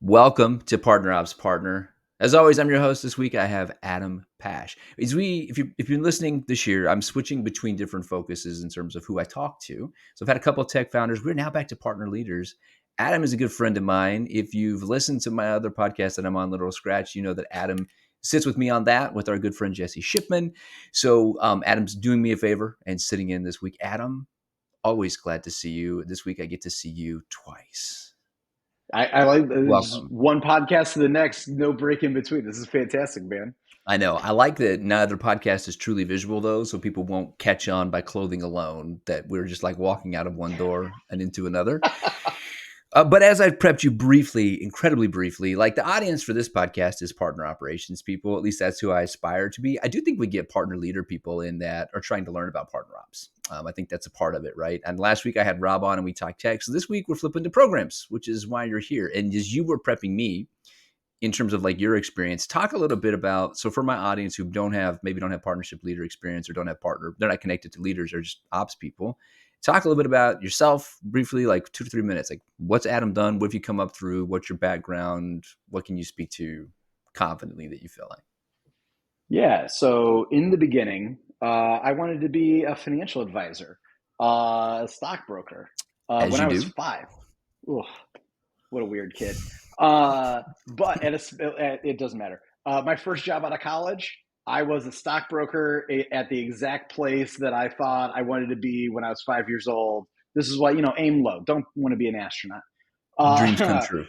Welcome to PartnerOps Partner. As always, I'm your host. This week I have Adam Pasch. If you've been listening this year, I'm switching between different focuses in terms of who I talk to. So I've had a couple of tech founders. We're now back to partner leaders. Adam is a good friend of mine. If you've listened to my other podcast that I'm on, Little Scratch, you know that Adam sits with me on that with our good friend Jesse Shipman. So Adam's doing me a favor and sitting in this week. Adam, always glad to see you. This week I get to see you twice. I like this Welcome. one podcast to the next, no break in between. This is fantastic, man. I know. I like that neither podcast is truly visual, though, so people won't catch on by clothing alone that we're just like walking out of one door and into another. But as I've prepped you briefly, incredibly briefly, like the audience for this podcast is partner operations people. At least that's who I aspire to be. I do think we get partner leader people in that are trying to learn about partner ops. I think that's a part of it, right? And last week I had Rob on and we talked tech. So this week we're flipping to programs, which is why you're here. And as you were prepping me, in terms of like your experience, talk a little bit about, so for my audience who maybe don't have partnership leader experience or don't have partner, they're not connected to leaders or just ops people. Talk a little bit about yourself briefly, like 2 to 3 minutes. Like what's Adam done? What have you come up through? What's your background? What can you speak to confidently that you feel like? Yeah. So in the beginning, I wanted to be a financial advisor, a stockbroker, As when you I was do. 5. Ugh, what a weird kid. But it doesn't matter. My first job out of college, I was a stockbroker at the exact place that I thought I wanted to be when I was 5 years old. This is why, aim low. Don't want to be an astronaut. Dreams come Uh, true.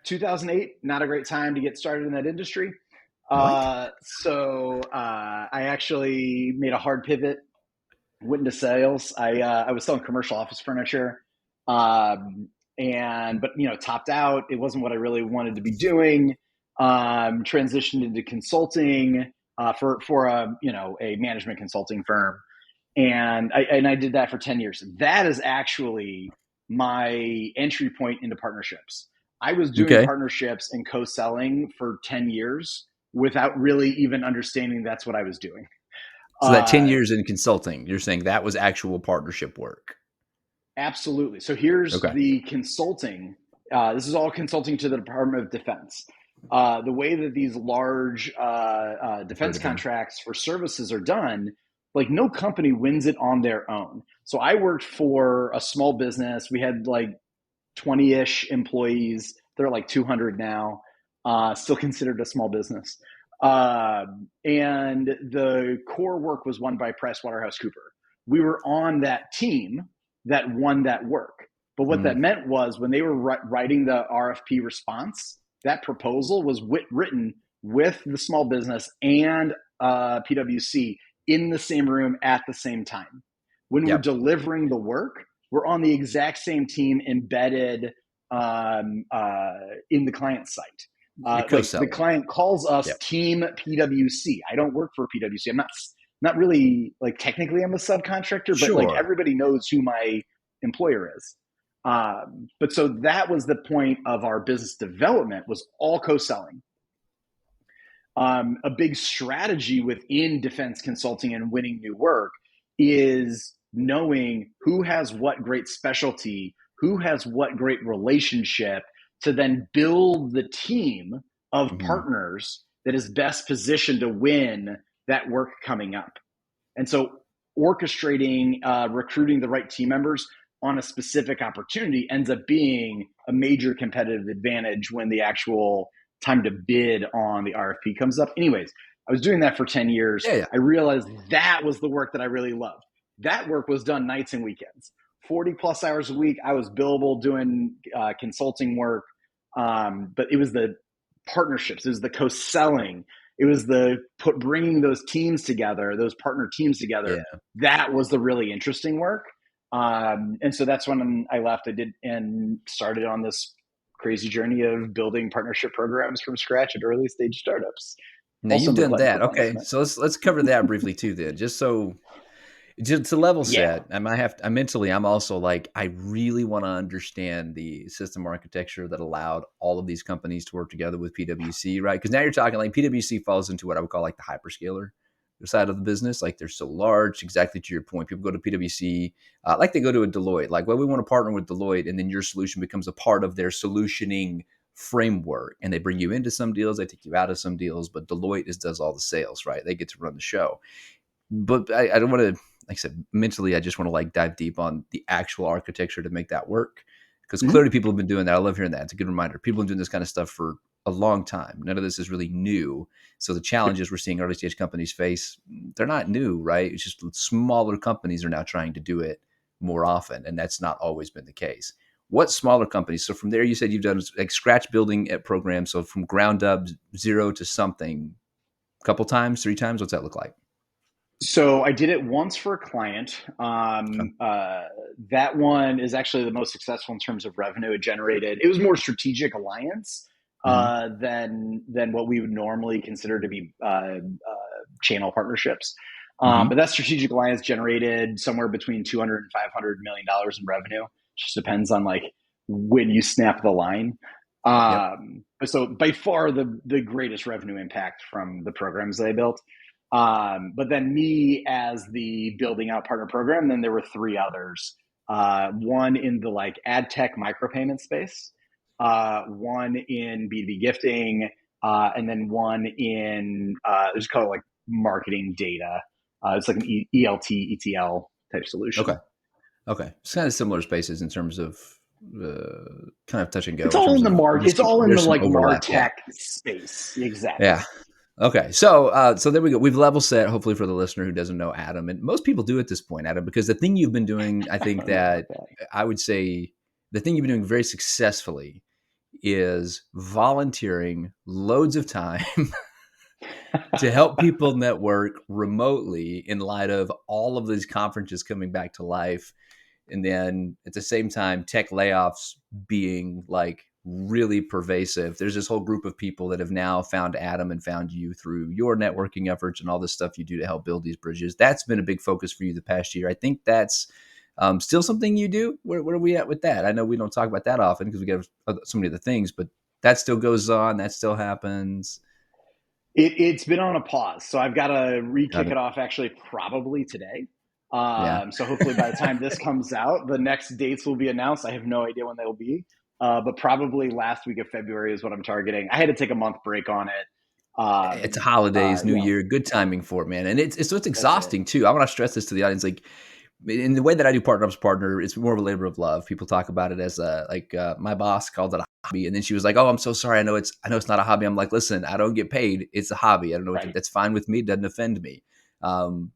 2008, not a great time to get started in that industry. What? I actually made a hard pivot, went into sales. I was selling commercial office furniture, but topped out. It wasn't what I really wanted to be doing. Transitioned into consulting for a management consulting firm, and I did that for 10 years. That is actually my entry point into partnerships. I was doing Okay. partnerships and co-selling for 10 years without really even understanding that's what I was doing. So that 10 Uh, years in consulting, you're saying that was actual partnership work. Absolutely. So here's Okay. the consulting. This is all consulting to the Department of Defense. The way that these large I've heard defense of them. contracts for services are done, like no company wins it on their own. So I worked for a small business. We had like 20-ish employees. They're like 200 now, still considered a small business. And the core work was won by PricewaterhouseCooper. We were on that team that won that work. But what that Mm. meant was when they were writing the RFP response, that proposal was written with the small business and PwC in the same room at the same time. When we're Yep. delivering the work, we're on the exact same team embedded in the client site. You're Like the co-selling. client calls us Yep. Team PwC. I don't work for PwC. I'm not really, like, technically I'm a subcontractor, but like Sure. everybody knows who my employer is. But so that was the point of our business development, was all co-selling. A big strategy within defense consulting and winning new work is knowing who has what great specialty, who has what great relationship, to then build the team of Mhm. partners that is best positioned to win that work coming up. And so orchestrating, recruiting the right team members on a specific opportunity ends up being a major competitive advantage when the actual time to bid on the RFP comes up. Anyways, I was doing that for 10 years. Yeah, yeah. I realized that was the work that I really loved. That work was done nights and weekends, 40 plus hours a week. I was billable doing consulting work. But it was the partnerships, it was the co-selling, it was the bringing those teams together, those partner teams together. Yeah. That was the really interesting work. And so that's when I left. I did and started on this crazy journey of building partnership programs from scratch at early stage startups, Now also you've done neglecting that. people Okay. management. So let's cover that briefly too then. Just to level Yeah. set, I'm also like, I really want to understand the system architecture that allowed all of these companies to work together with PwC, right? Because now you're talking like PwC falls into what I would call like the hyperscaler side of the business. Like they're so large, exactly to your point. People go to PwC, like they go to a Deloitte, like, well, we want to partner with Deloitte, and then your solution becomes a part of their solutioning framework, and they bring you into some deals, they take you out of some deals, but Deloitte does all the sales, right? They get to run the show. But I don't want to, like I said, mentally, I just want to like dive deep on the actual architecture to make that work. Because Mhm. clearly people have been doing that. I love hearing that. It's a good reminder. People have been doing this kind of stuff for a long time. None of this is really new. So the challenges we're seeing early stage companies face, they're not new, right? It's just smaller companies are now trying to do it more often. And that's not always been the case. What smaller companies? So from there, you said you've done like scratch building at programs. So from ground up, zero to something, a couple times, three times. What's that look like? So I did it once for a client. Okay. That one is actually the most successful in terms of revenue it generated. It was more strategic alliance Mm-hmm. than what we would normally consider to be channel partnerships. But Mm-hmm. that strategic alliance generated somewhere between 200 and 500 million dollars in revenue. Just depends on like when you snap the line. Yep. So by far the greatest revenue impact from the programs that I built. But then me as the building out partner program, then there were three others. One in the like ad tech micropayment space, one in B2B gifting, and then one in it's called like marketing data. It's like an ELT, ETL type Okay. solution. Okay. It's kind of similar spaces in terms of kind of touch and It's go in all terms in the of It's all in the there's some like overlap. Yeah. MarTech space. Exactly. Yeah. Okay. So there we go. We've level set, hopefully, for the listener who doesn't know Adam. And most people do at this point, Adam, because the thing you've been doing, I I think don't know about that that. I would say the thing you've been doing very successfully is volunteering loads of time to help people network remotely in light of all of these conferences coming back to life. And then at the same time, tech layoffs being like really pervasive. There's this whole group of people that have now found Adam and found you through your networking efforts and all this stuff you do to help build these bridges. That's been a big focus for you the past year. I think that's still something you do. Where are we at with that? I know we don't talk about that often because we get so many other things, but that still goes on. That still happens. It's been on a pause, so I've got to Got re-kick it. it off actually probably today. Yeah. So hopefully by the time this comes out, the next dates will be announced. I have no idea when they will be, but probably last week of February is what I'm targeting. I had to take a month break on it. It's holidays, New You know, Year, good timing for it, man. And it's so it's that's it. exhausting too. I want to stress this to the audience, like in the way that I do PartnerOps partner, it's more of a labor of love. People talk about it as a like my boss called it a hobby, and then she was like, "Oh, I'm so sorry. I know it's not a hobby." I'm like, "Listen, I don't get paid. It's a hobby. I don't know what Right. that's fine with me. It doesn't offend me."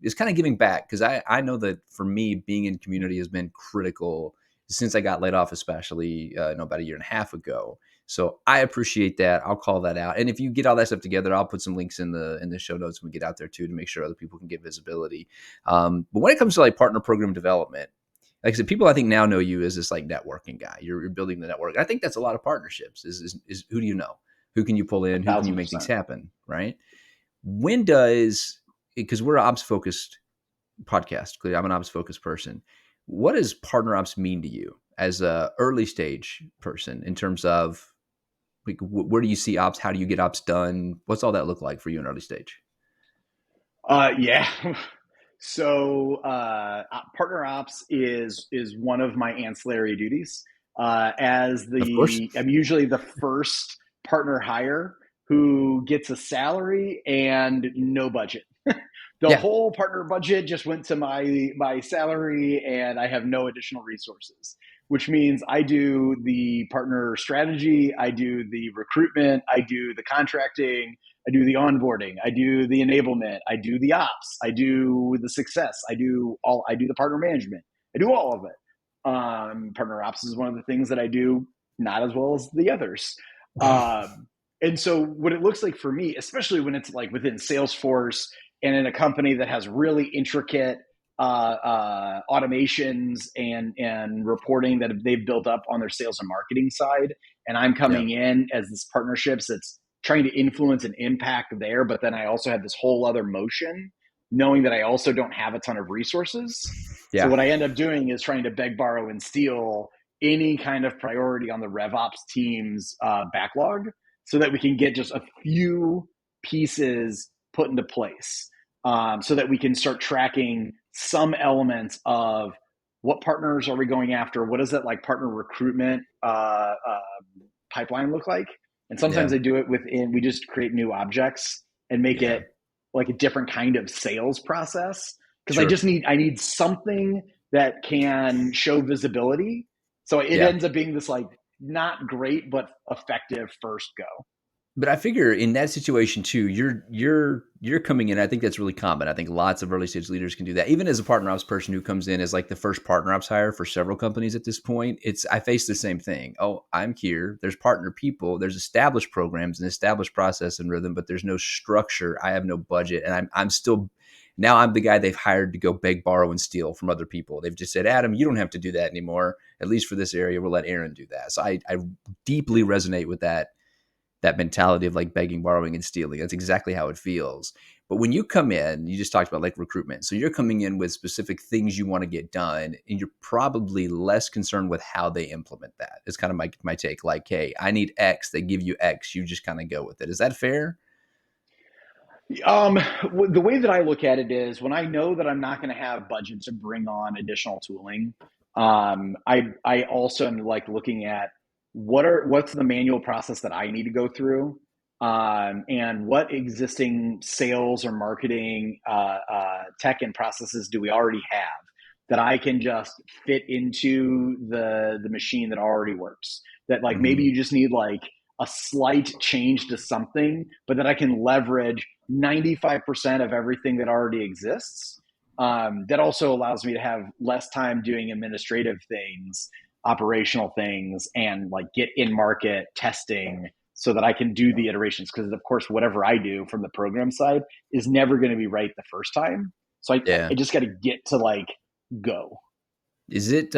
It's kind of giving back because I know that for me, being in community has been critical since I got laid off, especially about a year and a half ago. So I appreciate that. I'll call that out. And if you get all that stuff together, I'll put some links in the show notes when we get out there too to make sure other people can get visibility. But when it comes to like partner program development, like I said, people I think now know you as this like networking guy. You're building the network. I think that's a lot of partnerships. Is who do you know? Who can you pull A in? Who can you thousand make things percent. happen? Right? When does because we're an ops focused podcast. Clearly, I'm an ops focused person. What does partner ops mean to you as a early stage person in terms of like where do you see ops? How do you get ops done? What's all that look like for you in early stage? Yeah. So partner ops is one of my ancillary duties. As Of course. I'm usually the first partner hire who gets a salary and no budget. The Yeah. whole partner budget just went to my salary, and I have no additional resources. Which means I do the partner strategy, I do the recruitment, I do the contracting, I do the onboarding, I do the enablement, I do the ops, I do the success, I do the partner management, I do all of it. Partner ops is one of the things that I do not as well as the others. And so what it looks like for me, especially when it's like within Salesforce and in a company that has really intricate automations and reporting that they've built up on their sales and marketing side, and I'm Yeah. coming in as this partnerships that's trying to influence and impact there, but then I also have this whole other motion, knowing that I also don't have a ton of resources. So Yeah. what I end up doing is trying to beg, borrow, and steal any kind of priority on the RevOps team's backlog, so that we can get just a few pieces put into place, so that we can start tracking some elements of what partners are we going after, what is that like partner recruitment pipeline look like? And sometimes Yeah. I do it we just create new objects and make Yeah. it like a different kind of sales process. Because Sure. I need something that can show visibility. So it Yeah. ends up being this like not great, but effective first go. But I figure in that situation too, you're coming in. I think that's really common. I think lots of early stage leaders can do that. Even as a partner ops person who comes in as like the first partner ops hire for several companies at this point, it's I face the same thing. Oh, I'm here. There's partner people. There's established programs and established process and rhythm, but there's no structure. I have no budget, and I'm still now I'm the guy they've hired to go beg, borrow, and steal from other people. They've just said, Adam, you don't have to do that anymore. At least for this area, we'll let Aaron do that. So I deeply resonate with that mentality of like begging, borrowing, and stealing. That's exactly how it feels. But when you come in, you just talked about like recruitment. So you're coming in with specific things you want to get done, and you're probably less concerned with how they implement that. It's kind of my take. Like, hey, I need X. They give you X. You just kind of go with it. Is that fair? Um, the way that I look at it is when I know that I'm not going to have budget to bring on additional tooling, I also am like looking at what's the manual process that I need to go through, and what existing sales or marketing tech and processes do we already have that I can just fit into the machine that already works. That like maybe Mm-hmm. you just need like a slight change to something, but that I can leverage 95% of everything that already exists. That also allows me to have less time doing administrative things, operational things, and like get in market testing so that I can do the iterations. Because, of course, whatever I do from the program side is never going to be right the first time. So Yeah. I just got to get to like go. Is it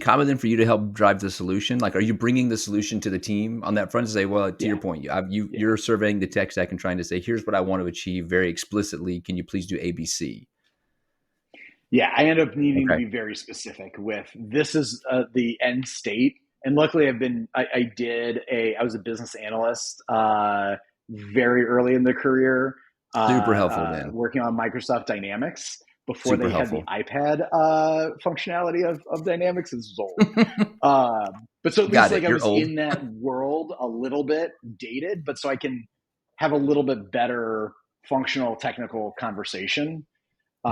common then for you to help drive the solution? Like, are you bringing the solution to the team on that front to say, well, to your Yeah. point, Yeah. you're surveying the tech stack and trying to say, here's what I want to achieve very explicitly. Can you please do ABC? Yeah, I end up needing to Okay. be very specific with this is the end state. And luckily, I was a business analyst very early in the career, Super helpful then. working on Microsoft Dynamics before Super they had the helpful. iPad functionality of Dynamics. This was old. But so at least Got like it. I You're was old. in that world a little bit dated, but so I can have a little bit better functional technical conversation.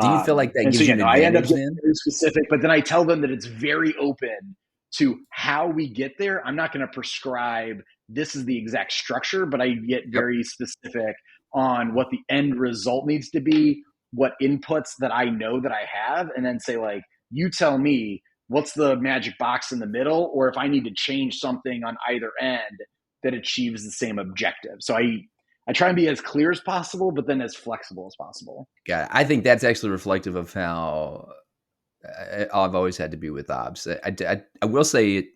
Do you feel like that And so, gives you yeah, an no, I end up advantage getting then? very specific, but then I tell them that it's very open to how we get there. I'm not going to prescribe this is the exact structure, but I get Yep. very specific on what the end result needs to be, what inputs that I know that I have, and then say, like, you tell me what's the magic box in the middle, or if I need to change something on either end that achieves the same objective. So I try and be as clear as possible, but then as flexible as possible. Got it. I think that's actually reflective of how I've always had to be with ops. I will say it,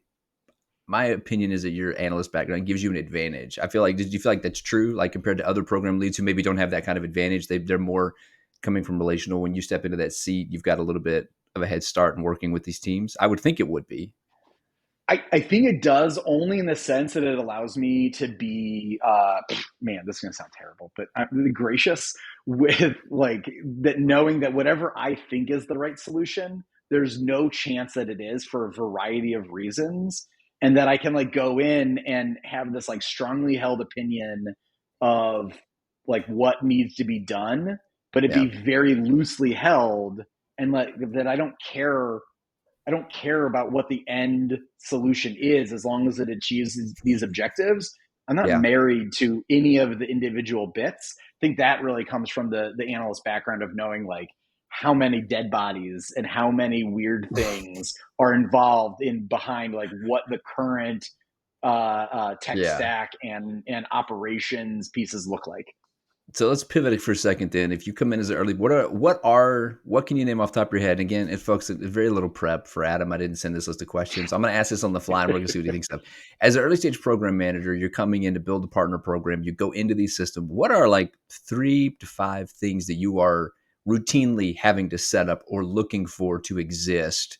my opinion is that your analyst background gives you an advantage. I feel like, did you feel like that's true? Like compared to other program leads who maybe don't have that kind of advantage, they're more coming from relational. When you step into that seat, you've got a little bit of a head start in working with these teams. I would think it would be. I think it does only in the sense that it allows me to be, man, this is going to sound terrible, but I'm really gracious with like that, knowing that whatever I think is the right solution, there's no chance that it is for a variety of reasons. And that I can like go in and have this like strongly held opinion of like what needs to be done, but it Yeah. be very loosely held and like that I don't care about what the end solution is as long as it achieves these objectives. I'm not Yeah. married to any of the individual bits. I think that really comes from the analyst background of knowing like how many dead bodies and how many weird things are involved in behind like what the current tech Yeah. stack and operations pieces look like. So let's pivot for a second then. If you come in as an early, what can you name off the top of your head? And again, if folks, very little prep for Adam. I didn't send this list of questions. So I'm going to ask this on the fly and we're going to see what he thinks of. As an early stage program manager, you're coming in to build a partner program. You go into these systems. What are like 3 to 5 things that you are routinely having to set up or looking for to exist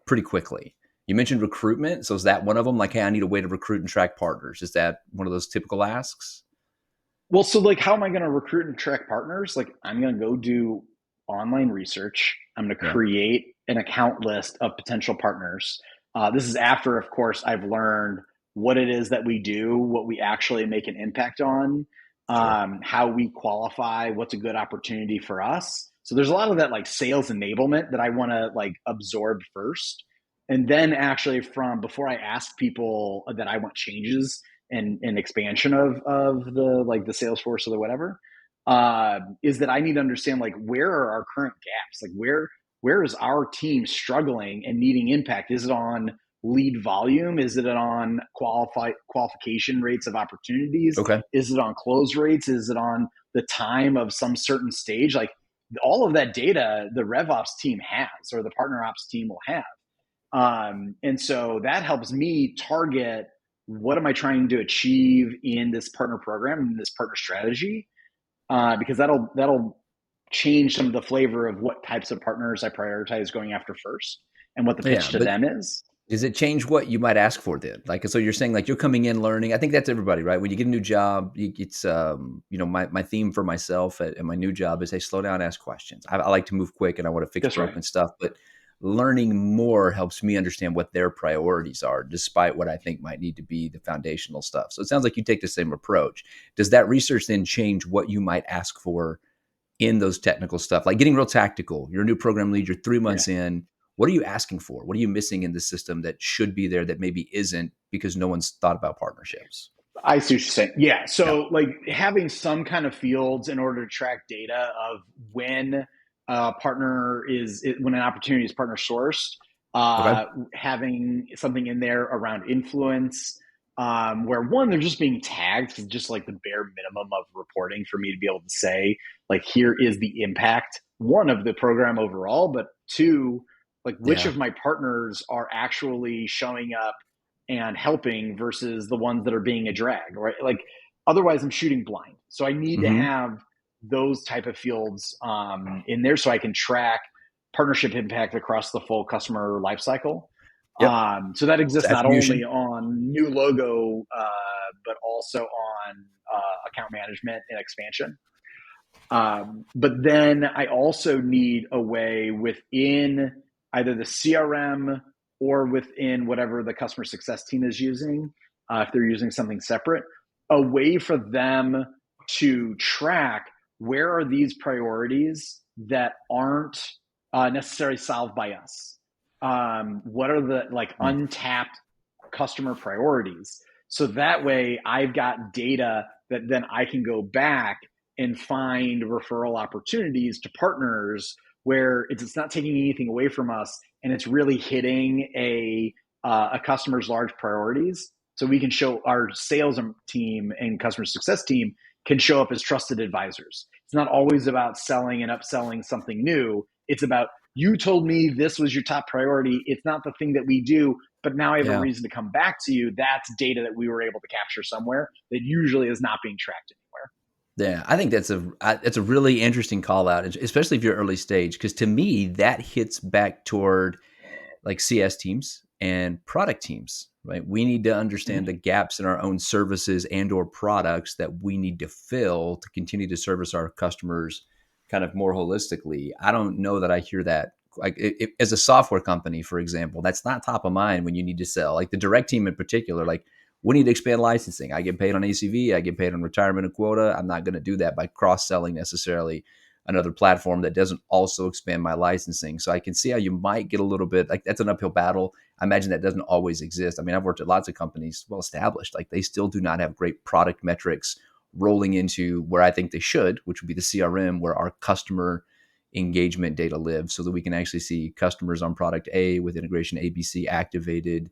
pretty quickly? You mentioned recruitment. So is that one of them? Like, hey, I need a way to recruit and track partners. Is that one of those typical asks? Well, so like, how am I going to recruit and track partners? Like, I'm going to go do online research. I'm going to Yeah. create an account list of potential partners. This is after, of course, I've learned what it is that we do, what we actually make an impact on, Sure. how we qualify, what's a good opportunity for us. So there's a lot of that like sales enablement that I want to like absorb first. And then actually from before I ask people that I want changes and expansion of the like the Salesforce or the whatever, is that I need to understand like where are our current gaps? Like where is our team struggling and needing impact? Is it on lead volume? Is it on qualification rates of opportunities? Okay. Is it on close rates? Is it on the time of some certain stage? Like all of that data, the RevOps team has, or the PartnerOps team will have. And so that helps me target what am I trying to achieve in this partner program, in this partner strategy, because that'll change some of the flavor of what types of partners I prioritize going after first and what the Yeah, pitch to but them is. does it change what you might ask for then? Like, so you're saying like you're coming in learning. I think that's everybody, right? When you get a new job, it's my theme for myself at my new job is, hey, slow down, ask questions. I like to move quick and I want to fix That's right. broken stuff, but learning more helps me understand what their priorities are, despite what I think might need to be the foundational stuff. So it sounds like you take the same approach. Does that research then change what you might ask for in those technical stuff, like getting real tactical? You're a new program lead, you're 3 months Yeah. in. What are you asking for? What are you missing in the system that should be there that maybe isn't because no one's thought about partnerships? I see what you're saying. Yeah. Yeah. So like having some kind of fields in order to track data of when a partner when an opportunity is partner sourced, Okay. having something in there around influence, where one, they're just being tagged for just like the bare minimum of reporting for me to be able to say, like, here is the impact, one, of the program overall, but two, like which Yeah. of my partners are actually showing up and helping versus the ones that are being a drag, right? Like otherwise I'm shooting blind. So I need to Hmm. have those type of fields in there so I can track partnership impact across the full customer lifecycle. Yep. So that It's exists not only attribution. on new logo, but also on account management and expansion. But then I also need a way within either the CRM or within whatever the customer success team is using, if they're using something separate, a way for them to track where are these priorities that aren't necessarily solved by us. What are the like Mm. untapped customer priorities? So that way I've got data that then I can go back and find referral opportunities to partners where it's not taking anything away from us and it's really hitting a customer's large priorities. So we can show our sales team and customer success team can show up as trusted advisors. It's not always about selling and upselling something new. It's about you told me this was your top priority. It's not the thing that we do, but now I have a Yeah. reason to come back to you. That's data that we were able to capture somewhere that usually is not being tracked anywhere. Yeah, I think that's a really interesting call out, especially if you're early stage, because to me that hits back toward like CS teams and product teams, right? We need to understand the Mm-hmm. gaps in our own services and or products that we need to fill to continue to service our customers kind of more holistically. I don't know that I hear that like as a software company, for example, that's not top of mind when you need to sell. Like the direct team in particular, like we need to expand licensing. I get paid on ACV, I get paid on retirement and quota. I'm not going to do that by cross-selling necessarily another platform that doesn't also expand my licensing. So I can see how you might get a little bit like that's an uphill battle. I imagine that doesn't always exist. I mean, I've worked at lots of companies well established, like they still do not have great product metrics rolling into where I think they should, which would be the CRM, where our customer engagement data lives, so that we can actually see customers on product A with integration ABC activated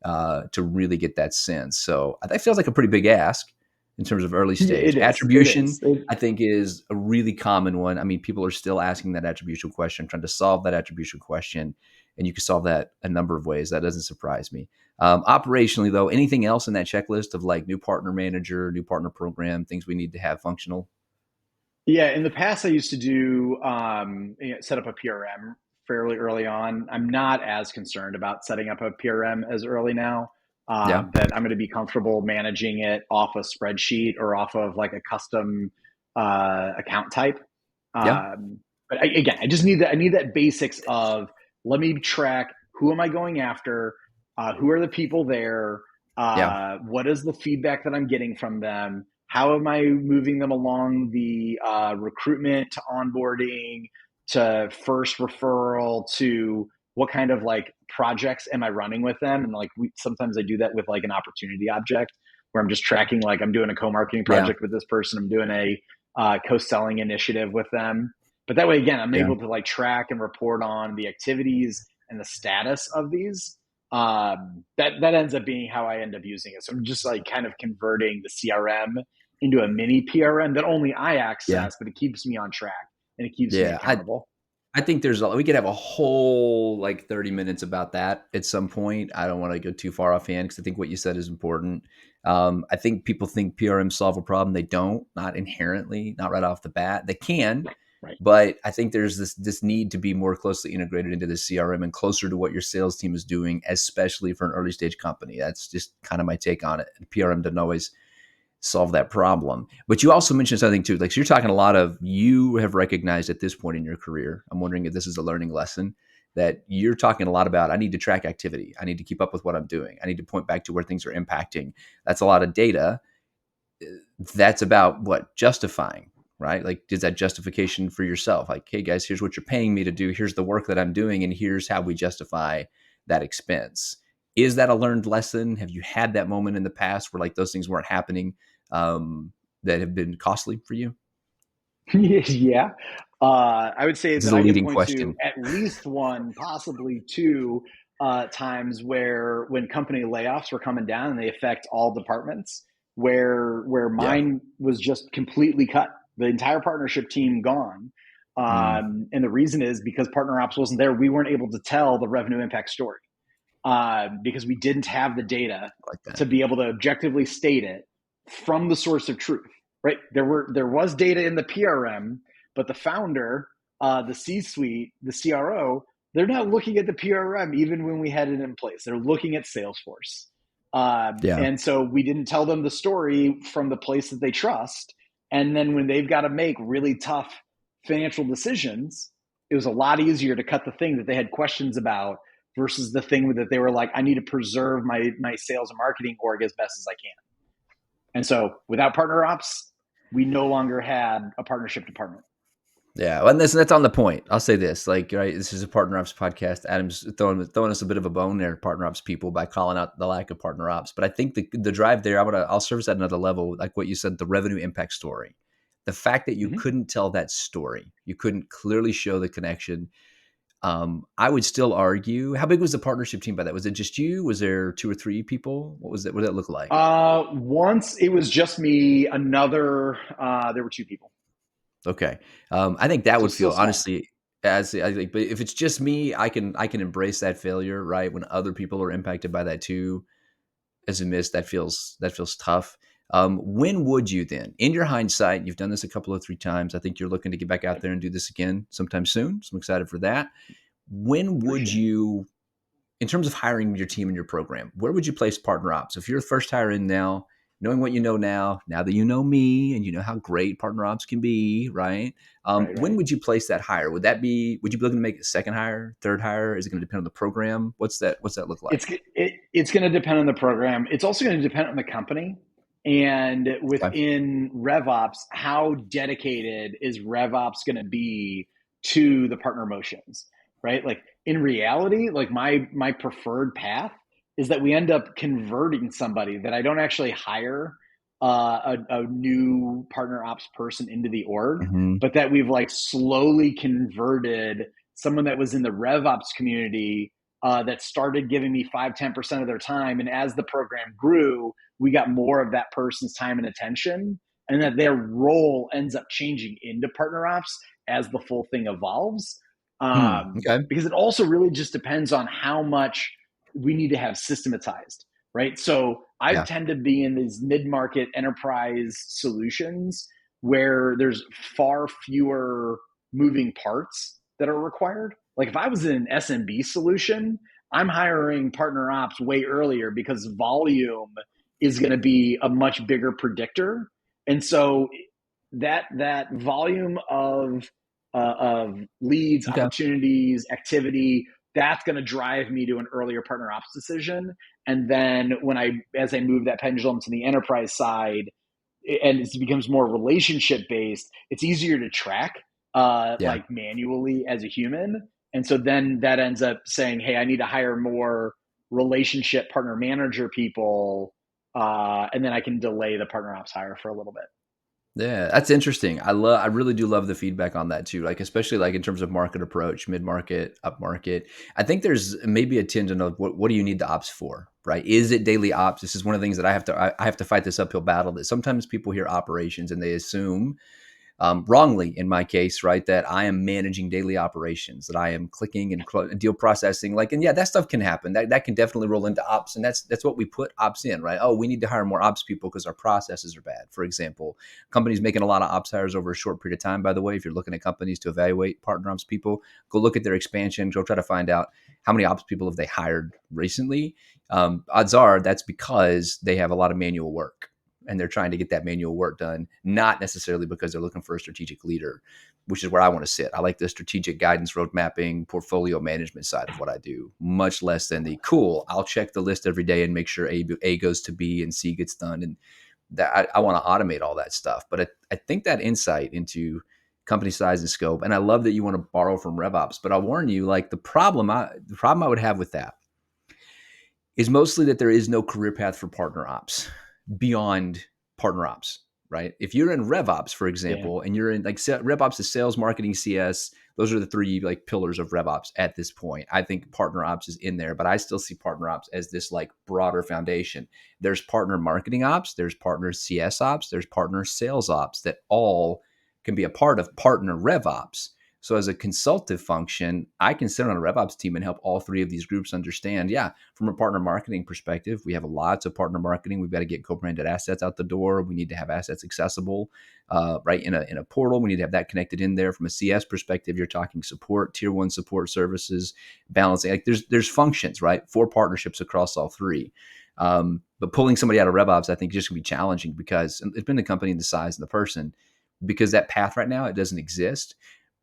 to really get that sense. So that feels like a pretty big ask in terms of early stage. It is. It Attribution, is. It, I think, is a really common one. I mean, people are still asking that attribution question, trying to solve that attribution question, and you can solve that a number of ways. That doesn't surprise me. Operationally, though, anything else in that checklist of like new partner manager, new partner program, things we need to have functional? yeah. In the past, I used to do set up a PRM fairly early on. I'm not as concerned about setting up a PRM as early now. Yeah, That I'm going to be comfortable managing it off a spreadsheet or off of like a custom account type. yeah, But again, I just need that. I need that basics of let me track who am I going after, who are the people there, Yeah. What is the feedback that I'm getting from them? How am I moving them along the recruitment to onboarding to first referral to what kind of like projects am I running with them? And like sometimes I do that with like an opportunity object where I'm just tracking, like I'm doing a co-marketing Yeah. project with this person. I'm doing a co-selling initiative with them. But that way, again, I'm Yeah. able to like track and report on the activities and the status of these. That ends up being how I end up using it. So I'm just like kind of converting the CRM into a mini PRM that only I Yeah. access, but it keeps me on track and it keeps me Yeah. accountable. I think we could have a whole like 30 minutes about that at some point. I don't want to go too far offhand because I think what you said is important. I think people think PRM solve a problem. They don't, not inherently, not right off the bat. They can, Right. Right. but I think there's this need to be more closely integrated into the CRM and closer to what your sales team is doing, especially for an early stage company. That's just kind of my take on it. PRM doesn't always solve that problem. But you also mentioned something too, like so you're talking a lot of you have recognized at this point in your career. I'm wondering if this is a learning lesson that you're talking a lot about. I need to track activity. I need to keep up with what I'm doing. I need to point back to where things are impacting. That's a lot of data. That's about what justifying, right? Like, is that justification for yourself? Like, hey guys, here's what you're paying me to do. Here's the work that I'm doing, and here's how we justify that expense. Is that a learned lesson? Have you had that moment in the past where like those things weren't happening that have been costly for you? Yeah. I would say This is that a I can leading point to question. at least one, possibly two times where when company layoffs were coming down and they affect all departments, where Yeah. mine was just completely cut, the entire partnership team gone. Mm, And the reason is because PartnerOps wasn't there. We weren't able to tell the revenue impact story because we didn't have the data I like that. to be able to objectively state it from the source of truth. Right? There was data in the PRM, but the founder, the C-suite, the CRO, they're not looking at the PRM even when we had it in place. They're looking at Salesforce. Yeah. And so we didn't tell them the story from the place that they trust. And then when they've got to make really tough financial decisions, it was a lot easier to cut the thing that they had questions about versus the thing that they were like, I need to preserve my sales and marketing org as best as I can. And so without partner ops, we no longer had a partnership department. Yeah, well, and that's on the point. I'll say this, like, right, this is a Partner Ops podcast. Adam's throwing us a bit of a bone there, Partner Ops people, by calling out the lack of Partner Ops. But I think the drive there, I'll service at another level, like what you said, the revenue impact story. The fact that you Mm-hmm. couldn't tell that story, you couldn't clearly show the connection. I would still argue. How big was the partnership team by that? Was it just you? Was there two or three people? What was it? What did that look like? Once it was just me, there were two people. Okay. I think that So would feel still small. honestly as I think, but if it's just me, I can embrace that failure, right? When other people are impacted by that too, as a miss, that feels tough. When would you then, in your hindsight, you've done this a couple of three times. I think you're looking to get back out there and do this again sometime soon. So I'm excited for that. When would Appreciate it. you, in terms of hiring your team and your program, where would you place partner ops? If you're the first hire in now, knowing what you know now that you know me and you know how great partner ops can be, right? Right, When right. would you place that hire? Would you be looking to make a second hire, third hire? Is it going to depend on the program? What's that look like? It's going to depend on the program. It's also going to depend on the company. And Okay. within RevOps, how dedicated is RevOps going to be to the partner motions, right? Like in reality, like my preferred path is that we end up converting somebody that I don't actually hire a new partner ops person into the org, Hmm. but that we've like slowly converted someone that was in the RevOps community that started giving me 5-10% of their time. And as the program grew, we got more of that person's time and attention, and that their role ends up changing into partner ops as the full thing evolves. Okay. Because it also really just depends on how much we need to have systematized, right? So I Yeah. tend to be in these mid-market enterprise solutions where there's far fewer moving parts that are required. Like if I was in an SMB solution, I'm hiring partner ops way earlier because volume is going to be a much bigger predictor. And so that volume of leads, Okay. opportunities, activity that's going to drive me to an earlier partner ops decision. And then as I move that pendulum to the enterprise side, and it becomes more relationship based, it's easier to track Yeah. like manually as a human. And so then that ends up saying, hey, I need to hire more relationship partner manager people. And then I can delay the partner ops hire for a little bit. Yeah, that's interesting. I really do love the feedback on that too. Like especially like in terms of market approach, mid market, up market. I think there's maybe a tinge of what do you need the ops for, right? Is it daily ops? This is one of the things that I have to fight this uphill battle. That sometimes people hear operations and they assume wrongly in my case, right? That I am managing daily operations, that I am clicking and deal processing, like, and yeah, that stuff can happen. That can definitely roll into ops, and that's what we put ops in, right? Oh, we need to hire more ops people because our processes are bad. For example, companies making a lot of ops hires over a short period of time. By the way, if you're looking at companies to evaluate partner ops people, go look at their expansion. Go try to find out how many ops people have they hired recently. Odds are that's because they have a lot of manual work and they're trying to get that manual work done, not necessarily because they're looking for a strategic leader, which is where I want to sit. I like the strategic guidance, road mapping, portfolio management side of what I do, much less than the cool. I'll check the list every day and make sure A goes to B and C gets done. And that I want to automate all that stuff. But I think that insight into company size and scope, and I love that you want to borrow from RevOps, but I'll warn you, like the problem I would have with that is mostly that there is no career path for partner ops beyond partner ops, right? If you're in RevOps, for Yeah. example, and you're in like RevOps is sales, marketing, CS, those are the three like pillars of RevOps at this point. I think partner ops is in there, but I still see partner ops as this like broader foundation. There's partner marketing ops, there's partner CS ops, there's partner sales ops that all can be a part of partner RevOps. So as a consultative function, I can sit on a RevOps team and help all three of these groups understand, yeah, from a partner marketing perspective, we have lots of partner marketing. We've got to get co-branded assets out the door. We need to have assets accessible, right, in a portal. We need to have that connected in there. From a CS perspective, you're talking support, tier one support services, balancing. Like there's functions, right, for partnerships across all three. But pulling somebody out of RevOps, I think, just can be challenging because it's been the company and the size and the person, because that path right now, it doesn't exist.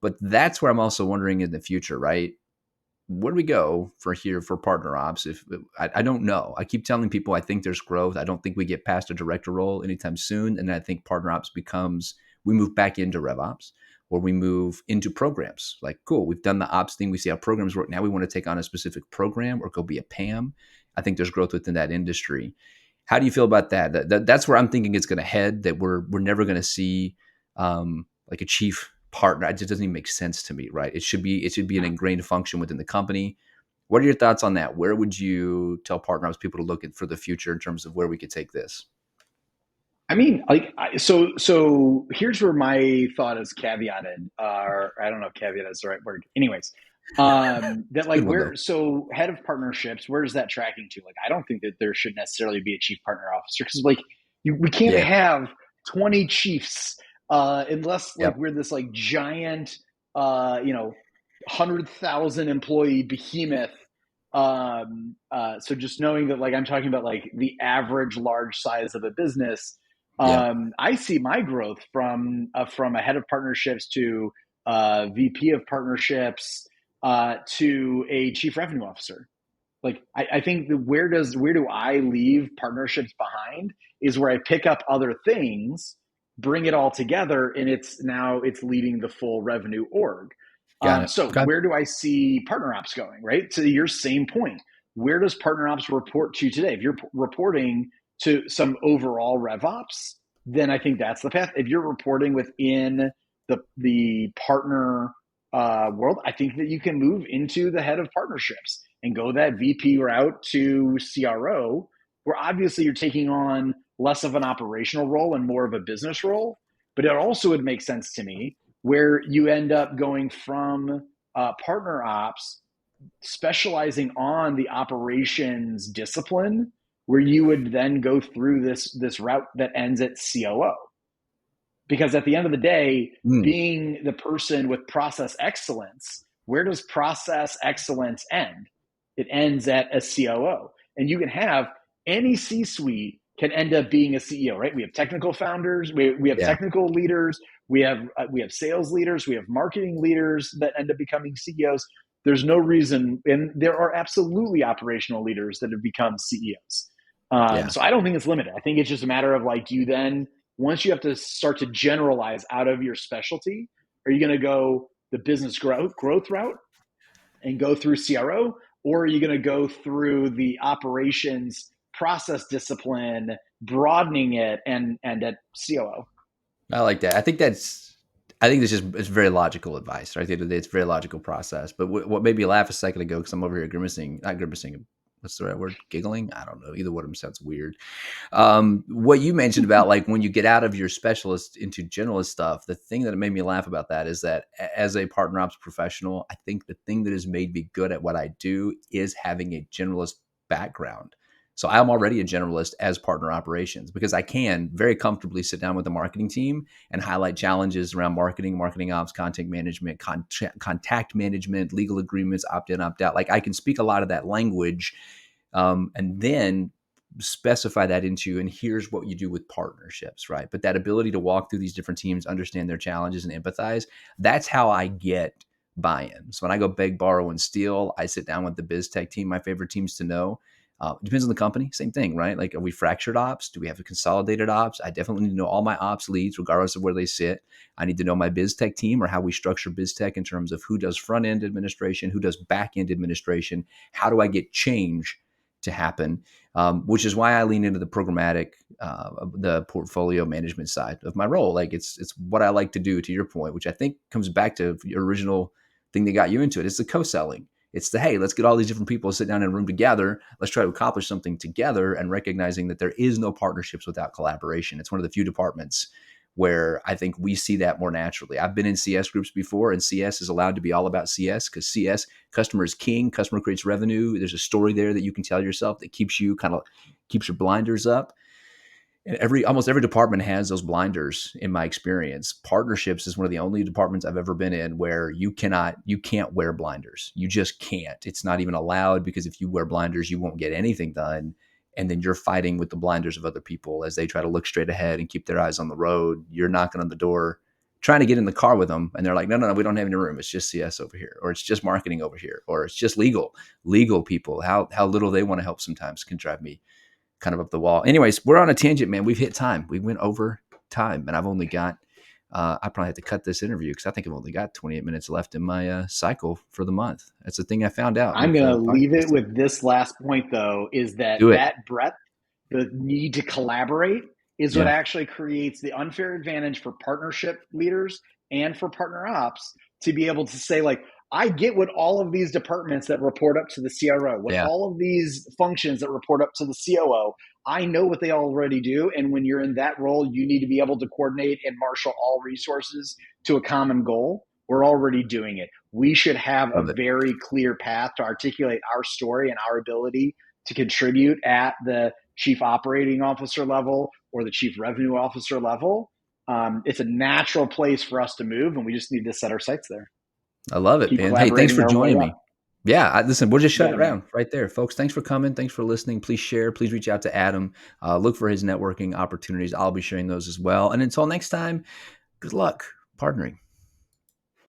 But that's where I'm also wondering in the future, right? Where do we go for here for partner ops? If I don't know, I keep telling people I think there's growth. I don't think we get past a director role anytime soon, and I think partner ops becomes we move back into RevOps or we move into programs. Like, cool, we've done the ops thing. We see how programs work. Now we want to take on a specific program or go be a PAM. I think there's growth within that industry. How do you feel about that? That's where I'm thinking it's going to head. That we're never going to see like a chief partner. It just doesn't even make sense to me, right? It should be an ingrained function within the company. What are your thoughts on that? Where would you tell partners people to look at for the future in terms of where we could take this? I mean, like, so here's where my thought is caveated, or I don't know if caveat is the right word. Anyways, that It's a like good one though. so head of partnerships, where is that tracking to? Like, I don't think that there should necessarily be a chief partner officer because like we can't Yeah. have 20 chiefs unless like Yep. we're this like giant, 100,000 employee behemoth. So just knowing that like I'm talking about like the average large size of a business. Yeah. I see my growth from a head of partnerships to VP of partnerships to a chief revenue officer. Like I think where do I leave partnerships behind is where I pick up other things, bring it all together, and it's leading the full revenue org. Got it. So Okay. where do I see partner ops going? Right to your same point, where does partner ops report to today? If you're reporting to some overall rev ops, then I think that's the path. If you're reporting within the partner world, I think that you can move into the head of partnerships and go that VP route to CRO, where obviously you're taking on less of an operational role and more of a business role. But it also would make sense to me where you end up going from partner ops, specializing on the operations discipline, where you would then go through this route that ends at COO. Because at the end of the day, Mm, being the person with process excellence, where does process excellence end? It ends at a COO. And you can have any C suite can end up being a CEO, right? We have technical founders, we have yeah. technical leaders, we have sales leaders, we have marketing leaders that end up becoming CEOs. There's no reason, and there are absolutely operational leaders that have become CEOs. Yeah. So I don't think it's limited. I think it's just a matter of like, do you then, once you have to start to generalize out of your specialty, are you going to go the business growth route and go through CRO, or are you going to go through the operations process discipline, broadening it, and at COO? I like that. I think this is it's very logical advice, right? At the end of the day, it's a very logical process. But what made me laugh a second ago, because I'm over here grimacing, not grimacing, what's the right word? Giggling? I don't know. Either one of them sounds weird. What you mentioned about like when you get out of your specialist into generalist stuff, the thing that made me laugh about that is that as a partner ops professional, I think the thing that has made me good at what I do is having a generalist background. So I'm already a generalist as partner operations because I can very comfortably sit down with the marketing team and highlight challenges around marketing, marketing ops, content management, contact management, legal agreements, opt in, opt out. Like I can speak a lot of that language, and then specify that into, and here's what you do with partnerships, right? But that ability to walk through these different teams, understand their challenges and empathize, that's how I get buy-in. So when I go beg, borrow, and steal, I sit down with the biz tech team, my favorite teams to know. It depends on the company. Same thing, right? Like, are we fractured ops? Do we have a consolidated ops? I definitely need to know all my ops leads, regardless of where they sit. I need to know my biz tech team or how we structure biz tech in terms of who does front end administration, who does back end administration. How do I get change to happen? Which is why I lean into the programmatic, the portfolio management side of my role. Like it's what I like to do. To your point, which I think comes back to your original thing that got you into it. It's the co-selling. It's the, hey, let's get all these different people to sit down in a room together. Let's try to accomplish something together, and recognizing that there is no partnerships without collaboration. It's one of the few departments where I think we see that more naturally. I've been in CS groups before, and CS is allowed to be all about CS because CS, customer is king, customer creates revenue. There's a story there that you can tell yourself that keeps you kind of keeps your blinders up. And almost every department has those blinders in my experience. Partnerships is one of the only departments I've ever been in where you can't wear blinders. You just can't. It's not even allowed, because if you wear blinders, you won't get anything done. And then you're fighting with the blinders of other people as they try to look straight ahead and keep their eyes on the road. You're knocking on the door, trying to get in the car with them. And they're like, no, we don't have any room. It's just CS over here, or it's just marketing over here, or it's just legal people. How little they want to help sometimes can drive me kind of up the wall. Anyways, we're on a tangent, man. We've hit time. We went over time, and I've only got, I probably have to cut this interview because I think I've only got 28 minutes left in my cycle for the month. That's the thing I found out I'm with going to leave it podcasting. with this last point, though, is that Do it. that breadth, the need to collaborate, is what Yeah. actually creates the unfair advantage for partnership leaders and for partner ops to be able to say, like, I get what all of these departments that report up to the CRO, what Yeah. all of these functions that report up to the COO, I know what they already do. And when you're in that role, you need to be able to coordinate and marshal all resources to a common goal. We're already doing it. We should have a Love it. very clear path to articulate our story and our ability to contribute at the chief operating officer level or the chief revenue officer level. It's a natural place for us to move, and we just need to set our sights there. I love it, Keep man. Hey, thanks collaborating for our way joining up. me. Yeah, listen, we'll just You shut got it it, man. down right there, folks. Thanks for coming. Thanks for listening. Please share. Please reach out to Adam. Look for his networking opportunities. I'll be sharing those as well. And until next time, good luck partnering.